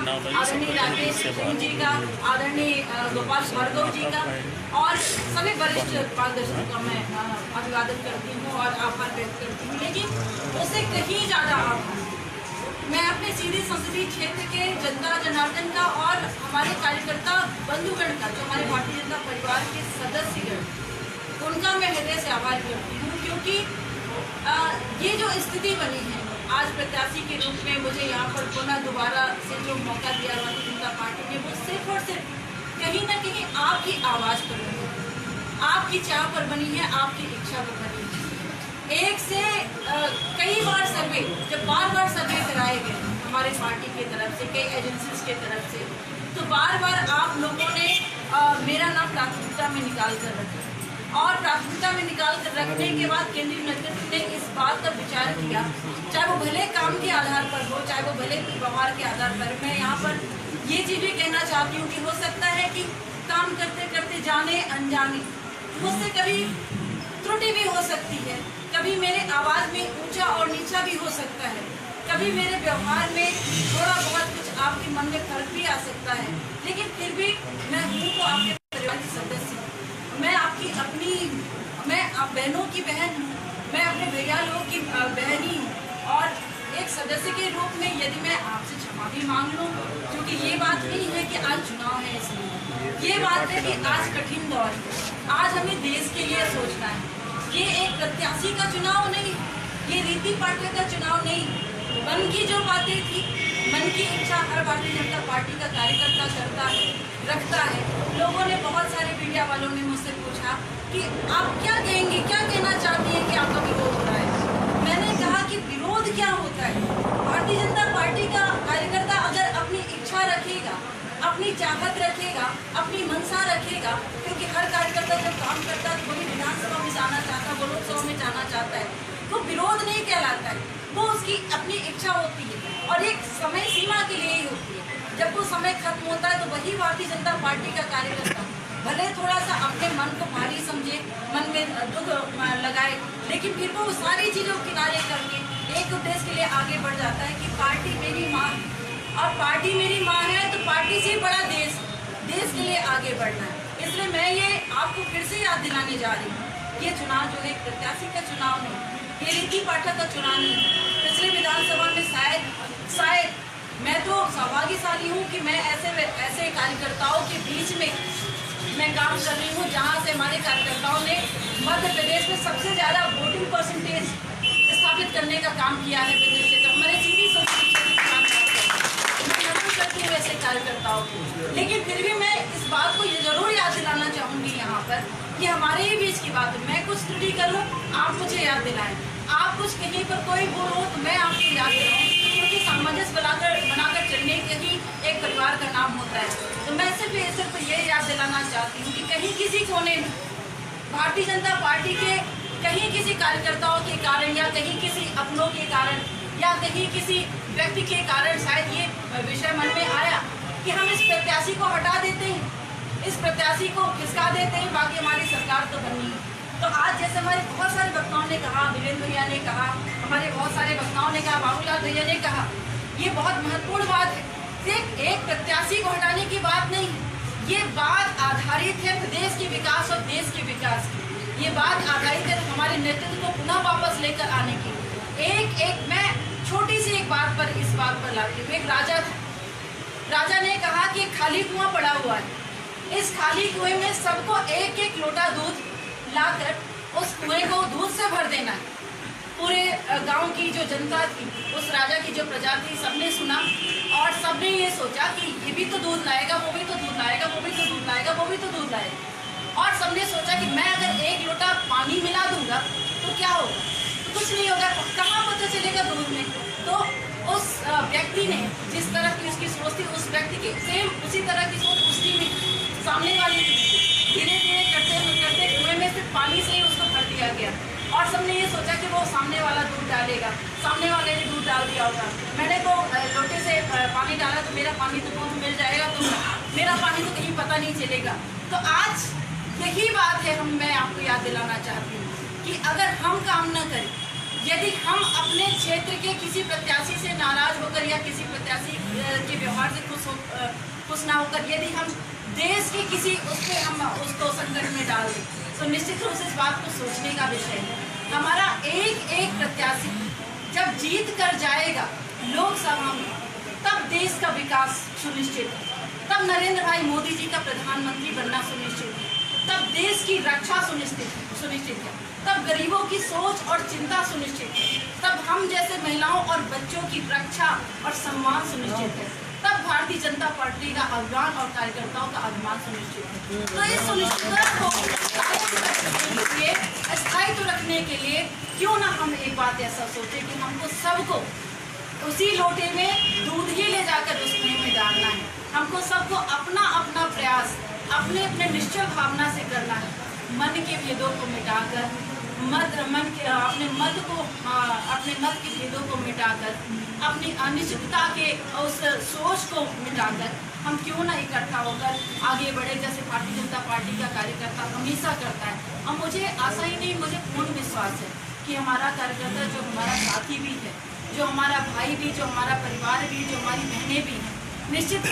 आदरणीय राकेश सिंह जी का, आदरणीय गोपाल भार्गव जी का और सभी वरिष्ठ पारदर्शियों का मैं अभिवादन करती हूँ और आभार व्यक्त करती हूँ। लेकिन उससे कहीं ज़्यादा आभार मैं अपने सीधी संसदीय क्षेत्र के जनता जनार्दन का और हमारे कार्यकर्ता बंधुगण का, जो हमारे भारतीय जनता परिवार के सदस्यगण, उनका मैं हृदय से आभार करती हूँ। क्योंकि ये जो स्थिति बनी है, आज प्रत्याशी के रूप में मुझे यहाँ पर पुनः दोबारा से जो मौका दिया भारतीय जनता पार्टी ने, वो सिर्फ और सिर्फ कहीं ना कहीं आपकी आवाज़ पर बनी है, आपकी चाह पर बनी है, आपकी इच्छा पर बनी है। एक से कई बार सर्वे, जब बार बार सर्वे कराए गए हमारे पार्टी की तरफ से, कई एजेंसीज के तरफ से, तो बार बार आप लोगों ने मेरा नाम प्राथमिकता में निकाल कर रखा और प्राथमिकता में निकाल कर रखने के बाद केंद्रीय नेतृत्व ने इस बात पर विचार किया, चाहे वो भले काम के आधार पर हो, चाहे वो भले व्यवहार के आधार पर। मैं यहाँ पर ये चीज़ भी कहना चाहती हूँ कि हो सकता है कि काम करते करते जाने अनजाने मुझसे कभी त्रुटि भी हो सकती है, कभी मेरे आवाज़ में ऊंचा और नीचा भी हो सकता है, कभी मेरे व्यवहार में थोड़ा बहुत कुछ आपके मन में फर्क भी आ सकता है, लेकिन फिर भी मैं हूँ तो आपके परिवार की सदस्य, मैं आपकी अपनी, मैं आप बहनों की बहन हूँ, मैं अपने भैया लोगों की बहनी हूँ। और एक सदस्य के रूप में यदि मैं आपसे क्षमा भी मांग लूँ, क्योंकि ये बात नहीं है कि आज चुनाव है, इसलिए ये बात है कि आज कठिन दौर है, आज हमें देश के लिए सोचना है। ये एक प्रत्याशी का चुनाव नहीं, ये रीति पाठक का चुनाव नहीं। मन की जो बातें थी, मन की इच्छा हर भारतीय जनता पार्टी का कार्यकर्ता करता है, रखता है। लोगों ने, बहुत सारे मीडिया वालों ने मुझसे पूछा कि आप क्या कहेंगे, क्या कहना चाहती हैं कि आपका विरोध हो रहा है। मैंने कहा कि विरोध क्या होता है। भारतीय जनता पार्टी का कार्यकर्ता अगर अपनी इच्छा रखेगा, अपनी चाहत रखेगा, अपनी मनसा रखेगा, क्योंकि हर कार्यकर्ता जब काम करता है तो वो भी विधानसभा में जाना चाहता है, वो लोकसभा में जाना चाहता है, तो विरोध नहीं कहलाता है, वो उसकी अपनी इच्छा होती है और एक समय सीमा के लिए ही होती है। जब वो समय खत्म होता है तो वही भारतीय जनता पार्टी का कार्यकर्ता भले थोड़ा सा अपने मन को भारी समझे, मन में दुख लगाए, लेकिन फिर वो सारी चीज़ों किनारे करके एक उद्देश्य के लिए आगे बढ़ जाता है कि पार्टी मेरी माँ है, और पार्टी मेरी माँ है तो पार्टी से बड़ा देश के लिए आगे बढ़ना है। इसलिए मैं ये आपको फिर से याद दिलाने जा रही हूँ, ये चुनाव जो है प्रत्याशी का चुनाव नहीं, ये रीति पाठक का चुनाव नहीं है। पिछले विधानसभा में शायद मैं तो सौभाग्यशाली हूँ कि मैं ऐसे कार्यकर्ताओं के बीच में मैं काम कर रही हूँ, जहाँ से हमारे कार्यकर्ताओं ने मध्य प्रदेश में सबसे ज़्यादा वोटिंग परसेंटेज स्थापित करने का काम किया है। विदेश से हमारे सीधी संसदीय करती हूँ ऐसे कार्यकर्ताओं को, लेकिन फिर भी मैं इस बात को ये जरूर याद दिलाना चाहूँगी यहाँ पर कि हमारे ही बीच की बात है। मैं कुछ त्रुटि करूँ, आप मुझे याद दिलाएं, आप कुछ कहीं पर कोई भूल हो तो मैं आपको याद दिलाऊँ, क्योंकि सामंजस्य बनाकर चलने के ही एक परिवार का नाम होता है। तो मैं सिर्फ ये याद दिलाना चाहती हूँ कि कहीं किसी कोने में भारतीय जनता पार्टी के कहीं किसी कार्यकर्ताओं के कारण, या कहीं किसी अपनों के कारण, या कहीं किसी व्यक्ति के कारण शायद ये विषय मन में आया कि हम इस प्रत्याशी को हटा देते हैं, इस प्रत्याशी को खिसका देते हैं, बाकी हमारी सरकार तो बननी है। तो आज जैसे हमारे बहुत सारे वक्ताओं ने कहा, वीरेंद्र भैया ने कहा, हमारे बहुत सारे वक्ताओं ने कहा, बाबूलाल भैया ने कहा, ये बहुत महत्वपूर्ण बात है। सिर्फ एक प्रत्याशी को हटाने की बात नहीं, ये बात आधारित है प्रदेश के विकास और देश के विकास की। ये बात आधारित है हमारे नेतृत्व को पुनः वापस लेकर आने की। मैं छोटी सी एक बात पर, इस बात पर लाती हूँ। एक राजा था, राजा ने कहा कि खाली कुआं पड़ा हुआ है, इस खाली कुएं में सबको एक एक लोटा दूध लाकर उस कुएं को दूध से भर देना है। पूरे गांव की जो जनता थी, उस राजा की जो प्रजा थी, सबने सुना और सबने ये सोचा कि ये भी तो दूध लाएगा, वो भी तो दूध लाएगा, वो भी तो दूध लाएगा, वो भी तो दूध लाएगा। और सबने सोचा कि मैं अगर एक लोटा पानी मिला दूंगा तो क्या होगा, तो कुछ नहीं होगा, कहाँ पता चलेगा दूध में। तो उस व्यक्ति ने जिस तरह की उसकी सोच थी, उस व्यक्ति की सेम उसी तरह की सोच उसकी भी सामने वाली धीरे धीरे करते कुएं में सिर्फ पानी से ही उसको भर दिया गया। और सबने ये सोचा कि वो सामने वाला दूध डालेगा, सामने वाले ने दूध डाल दिया होगा, मैंने तो लोटे से पानी डाला तो मेरा पानी तो दूध मिल जाएगा, तो मेरा पानी तो कहीं पता नहीं चलेगा। तो आज यही बात है, मैं आपको याद दिलाना चाहती हूँ कि अगर हम काम न करें, यदि हम अपने क्षेत्र के किसी प्रत्याशी से नाराज होकर या किसी प्रत्याशी के व्यवहार से खुश ना होकर यदि हम देश के किसी उस पर हम उसको संकट में डाल दें, तो निश्चित रूप से इस बात को सोचने का विषय है। हमारा एक एक प्रत्याशी जब जीत कर जाएगा लोकसभा में, तब देश का विकास सुनिश्चित है, तब नरेंद्र भाई मोदी जी का प्रधानमंत्री बनना सुनिश्चित है, तब देश की रक्षा सुनिश्चित है, तब गरीबों की सोच और चिंता सुनिश्चित है, तब हम जैसे महिलाओं और बच्चों की रक्षा और सम्मान सुनिश्चित है, तब भारतीय जनता पार्टी का अभियान और कार्यकर्ताओं का अभिमान सुनिश्चित है। तो इस सुनिश्चितता को स्थायित्व रखने के लिए क्यों ना हम एक बात ऐसा सोचे कि हमको सबको उसी लोटे में दूध ही ले जाकर उस कुएं में डालना है। हमको सबको अपना अपना प्रयास अपने अपने निश्चल भावना से करना है, मन के भेदों को मिटाकर अपने मत के भेदों को मिटाकर, अपनी अनिश्चितता के उस सोच को मिटाकर हम क्यों ना इकट्ठा होकर आगे बढ़े, जैसे भारतीय जनता पार्टी का कार्यकर्ता हमेशा करता है। और मुझे आशा ही नहीं, मुझे पूर्ण विश्वास है कि हमारा कार्यकर्ता जो हमारा साथी भी है, जो हमारा भाई भी, जो हमारा परिवार भी, जो हमारी बहनें भी हैं, निश्चित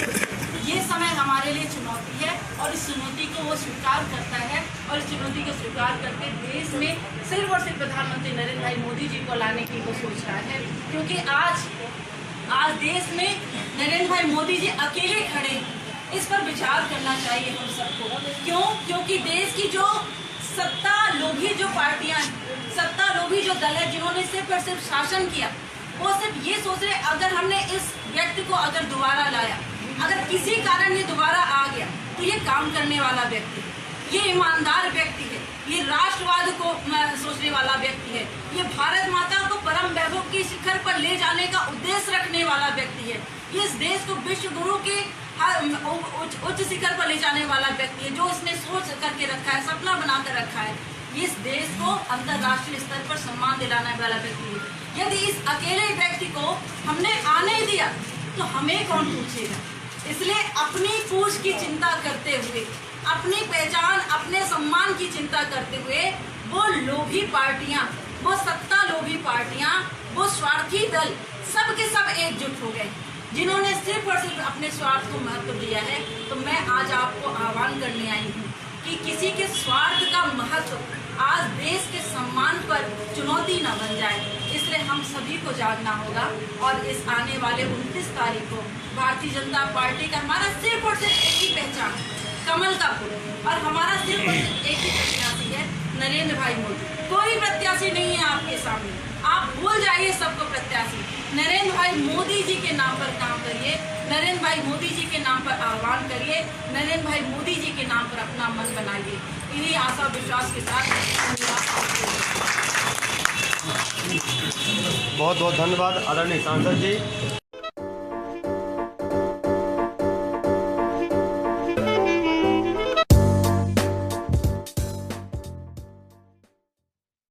ये समय हमारे लिए चुनौती है और इस चुनौती को वो स्वीकार करता है और इस चुनौती को स्वीकार करके देश में सिर्फ और सिर्फ प्रधानमंत्री नरेंद्र भाई मोदी जी को लाने की वो सोच रहा है। क्योंकि आज देश में नरेंद्र भाई मोदी जी अकेले खड़े हैं, इस पर विचार करना चाहिए हम सबको। क्यों? क्योंकि देश की जो सत्ता लोभी जो पार्टियां, सत्ता लोभी जो दल है, जिन्होंने सिर्फ और सिर्फ शासन किया, वो सिर्फ ये सोच रहे अगर हमने इस व्यक्ति को अगर दोबारा लाया, अगर किसी कारण ये दोबारा आ गया, तो ये काम करने वाला व्यक्ति है, ये ईमानदार व्यक्ति है, ये राष्ट्रवाद को सोचने वाला व्यक्ति है, ये भारत माता को परम वैभव की शिखर पर ले जाने का उद्देश्य रखने वाला व्यक्ति है, ये इस देश को विश्व गुरु के उच्च शिखर पर ले जाने वाला व्यक्ति है, जो इसने सोच करके रखा है, सपना बना कर रखा है, इस देश को अंतर्राष्ट्रीय स्तर पर सम्मान दिलाने वाला व्यक्ति है। यदि इस अकेले व्यक्ति को हमने आने दिया तो हमें कौन पूछेगा? इसलिए अपनी पूछ की चिंता करते हुए, अपनी पहचान, अपने सम्मान की चिंता करते हुए, वो लोभी पार्टियां, वो सत्ता लोभी पार्टियां, वो स्वार्थी दल सब के सब एकजुट हो गए, जिन्होंने सिर्फ और सिर्फ अपने स्वार्थ को महत्व दिया है। तो मैं आज आपको आह्वान करने आई हूँ कि किसी के स्वार्थ का महत्व आज देश के सम्मान पर चुनौती न बन जाए। इसलिए हम सभी को जागना होगा और इस आने वाले 29 तारीख को भारतीय जनता पार्टी का हमारा सिर्फ और सिर्फ एक ही पहचान, कमल का फूल, और हमारा सिर्फ और सिर्फ एक ही प्रत्याशी है, नरेंद्र भाई मोदी। कोई प्रत्याशी नहीं है आपके सामने, आप भूल जाइए सबको प्रत्याशी। नरेंद्र भाई मोदी जी के नाम पर काम करिए, नरेंद्र भाई मोदी जी के नाम पर आह्वान करिए, नरेंद्र भाई मोदी जी के नाम पर अपना मन बनाइए। इन्हीं आशा विश्वास के साथ बहुत बहुत धन्यवाद आदरणीय सांसद जी।